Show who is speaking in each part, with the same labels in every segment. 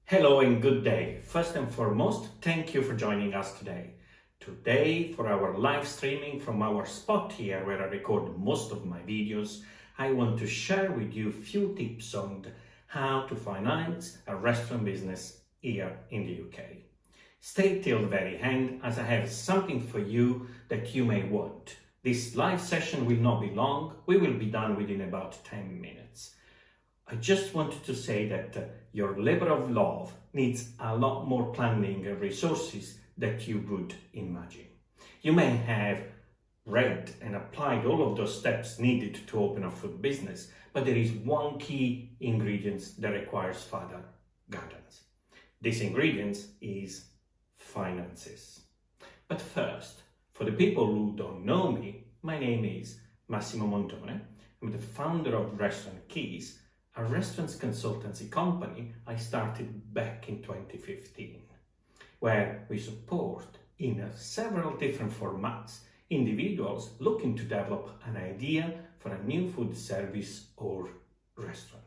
Speaker 1: Hello and good day. First and foremost, thank you for joining us today. Today, for our live streaming from our spot here where I record most of my videos, I want to share with you a few tips on how to finance a restaurant business here in the UK. Stay till the very end as I have something for you that you may want. This live session will not be long. We will be done within about 10 minutes. I just wanted to say that your labor of love needs a lot more planning and resources that you would imagine. You may have read and applied all of those steps needed to open a food business, but there is one key ingredient that requires further guidance. This ingredient is finances. But first, for the people who don't know me, my name is Massimo Montone. I'm the founder of Restaurant Keys, a restaurants consultancy company I started back in 2015, where we support in several different formats individuals looking to develop an idea for a new food service or restaurant.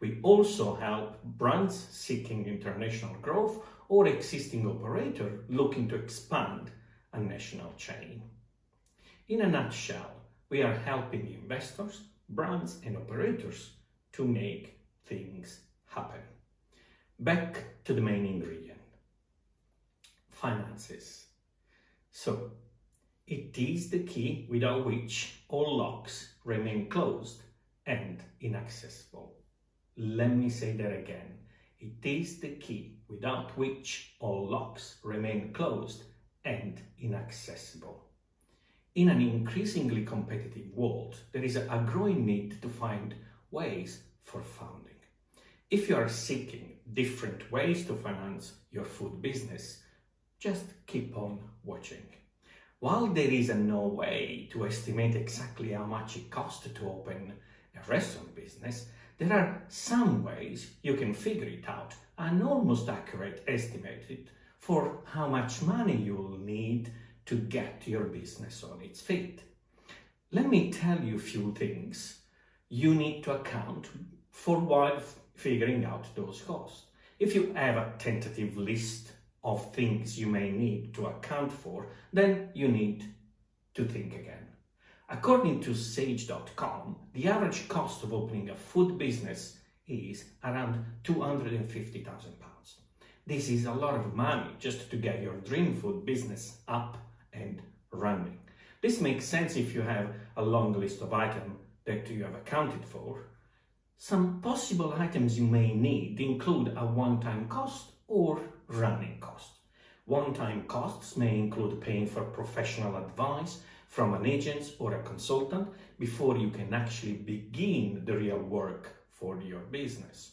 Speaker 1: We also help brands seeking international growth or existing operator looking to expand a national chain. In a nutshell, we are helping investors, brands and operators to make things happen. Back to the main ingredient, finances. So, it is the key without which all locks remain closed and inaccessible. Let me say that again. It is the key without which all locks remain closed and inaccessible. In an increasingly competitive world, there is a growing need to find ways for funding. If you are seeking different ways to finance your food business, just keep on watching. While there is no way to estimate exactly how much it costs to open a restaurant business, there are some ways you can figure it out, an almost accurate estimate for how much money you will need to get your business on its feet. Let me tell you a few things you need to account for while figuring out those costs. If you have a tentative list of things you may need to account for, then you need to think again. According to Sage.com, the average cost of opening a food business is around £250,000. This is a lot of money just to get your dream food business up and running. This makes sense if you have a long list of items that you have accounted for. Some possible items you may need include a one-time cost or running cost. One-time costs may include paying for professional advice from an agent or a consultant before you can actually begin the real work for your business.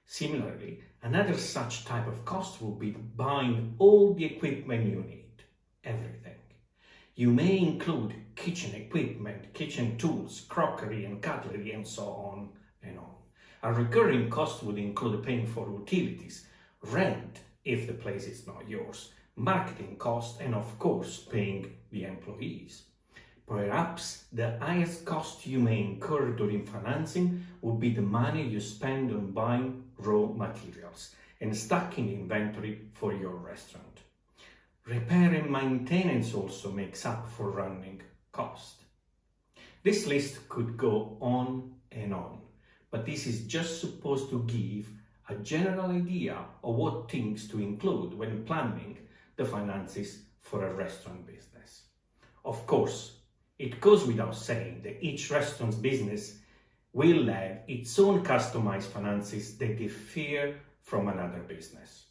Speaker 1: Similarly, another such type of cost will be buying all the equipment you need, everything. You may include kitchen equipment, kitchen tools, crockery and cutlery and so on and on. A recurring cost would include paying for utilities, rent if the place is not yours, marketing costs and of course paying the employees. Perhaps the highest cost you may incur during financing would be the money you spend on buying raw materials and stocking inventory for your restaurant. Repair and maintenance also makes up for running cost. This list could go on and on, but this is just supposed to give a general idea of what things to include when planning the finances for a restaurant business. Of course, it goes without saying that each restaurant's business will have its own customized finances that differ from another business.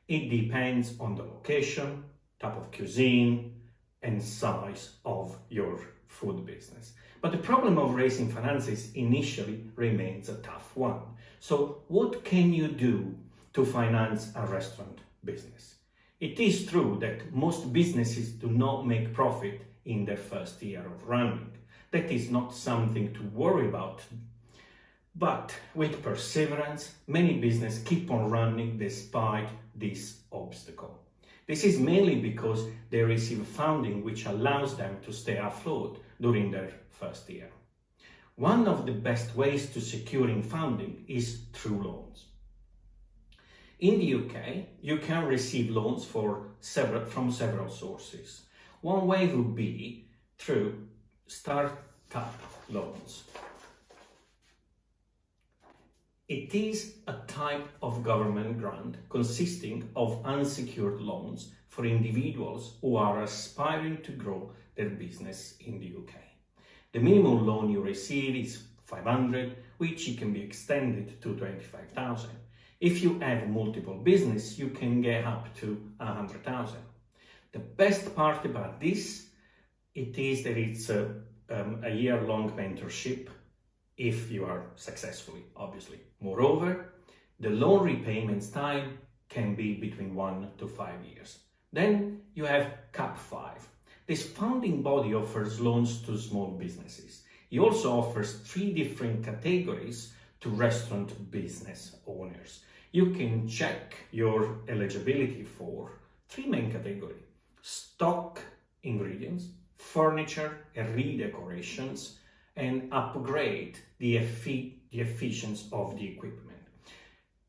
Speaker 1: It depends on the location, type of cuisine, and size of your food business. But the problem of raising finances initially remains a tough one. So what can you do to finance a restaurant business? It is true that most businesses do not make profit in their first year of running. That is not something to worry about. But with perseverance, many businesses keep on running despite this obstacle. This is mainly because they receive funding which allows them to stay afloat during their first year. One of the best ways to securing funding is through loans. In the UK, you can receive loans from several sources. One way would be through startup loans. It is a type of government grant consisting of unsecured loans for individuals who are aspiring to grow their business in the UK. The minimum loan you receive is 500, which can be extended to 25,000. If you have multiple business, you can get up to 100,000. The best part about this, it is that it's a year-long mentorship if you are successfully, obviously. Moreover, the loan repayments time can be between 1 to 5 years. Then you have CAP5. This founding body offers loans to small businesses. It also offers 3 different categories to restaurant business owners. You can check your eligibility for 3 main categories: stock ingredients, furniture and redecorations, and upgrade the efficiency of the equipment.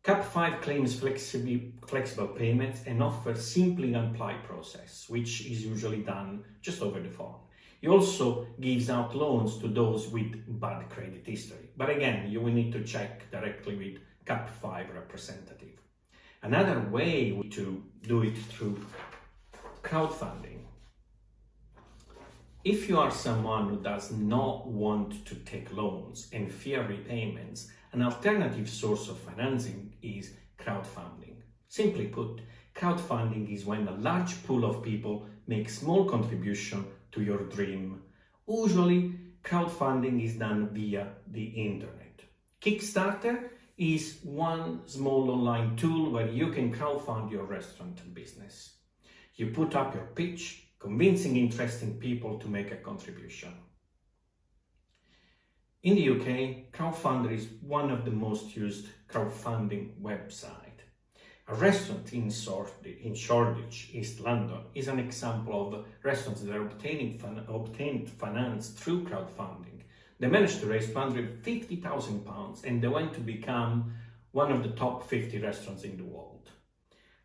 Speaker 1: CAP5 claims flexible payments and offers simply applied process, which is usually done just over the phone. It also gives out loans to those with bad credit history. But again, you will need to check directly with CAP5 representative. Another way to do it through crowdfunding. If you are someone who does not want to take loans and fear repayments, an alternative source of financing is crowdfunding. Simply put, crowdfunding is when a large pool of people make small contribution to your dream. Usually, crowdfunding is done via the internet. Kickstarter is one small online tool where you can crowdfund your restaurant business. You put up your pitch, convincing interesting people to make a contribution. In the UK, Crowdfunder is one of the most used crowdfunding websites. A restaurant in Shoreditch, East London, is an example of restaurants that are obtained finance through crowdfunding. They managed to raise £250,000 and they went to become one of the top 50 restaurants in the world.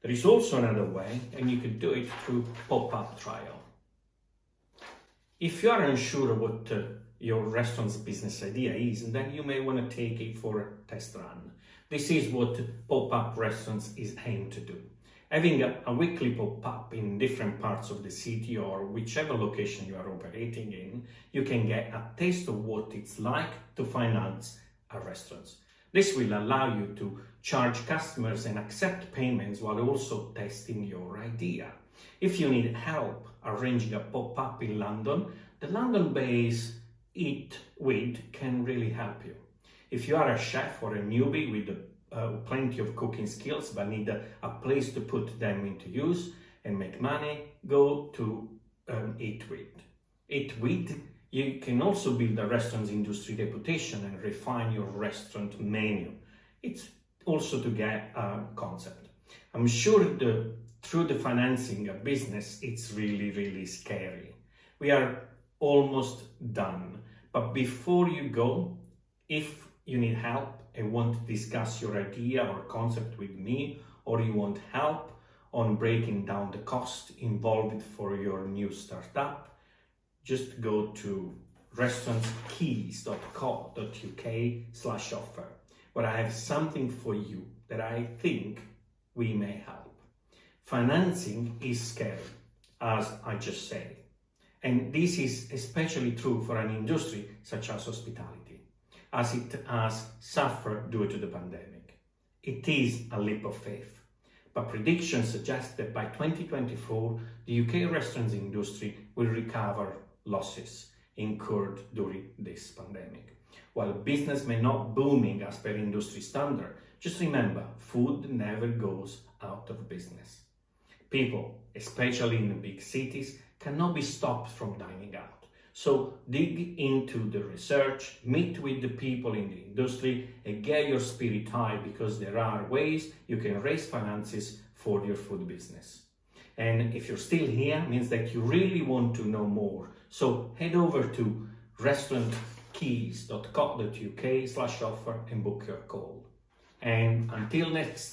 Speaker 1: There is also another way, and you could do it through Popup trial. If you are unsure what your restaurant's business idea is, then you may want to take it for a test run. This is what Pop-up restaurants is aimed to do. Having a weekly pop-up in different parts of the city or whichever location you are operating in, you can get a taste of what it's like to finance a restaurant. This will allow you to charge customers and accept payments while also testing your idea. If you need help arranging a pop-up in London, the London-based Eat With can really help you. If you are a chef or a newbie with plenty of cooking skills but need a place to put them into use and make money, go to Eat With. Eat With, you can also build a restaurant's industry reputation and refine your restaurant menu. It's also to get a concept. I'm sure through the financing of business, it's really scary. We are almost done. But before you go, if you need help and want to discuss your idea or concept with me, or you want help on breaking down the cost involved for your new startup, just go to restaurantskeys.co.uk/offer, where I have something for you that I think we may help. Financing is scary, as I just said. And this is especially true for an industry such as hospitality, as it has suffered due to the pandemic. It is a leap of faith, but predictions suggest that by 2024, the UK restaurants industry will recover losses incurred during this pandemic. While business may not booming as per industry standard, just remember, food never goes out of business. People, especially in the big cities, cannot be stopped from dining out. So dig into the research, meet with the people in the industry, and get your spirit high, because there are ways you can raise finances for your food business. And if you're still here, it means that you really want to know more. So head over to restaurantkeys.co.uk/offer and book your call. And until next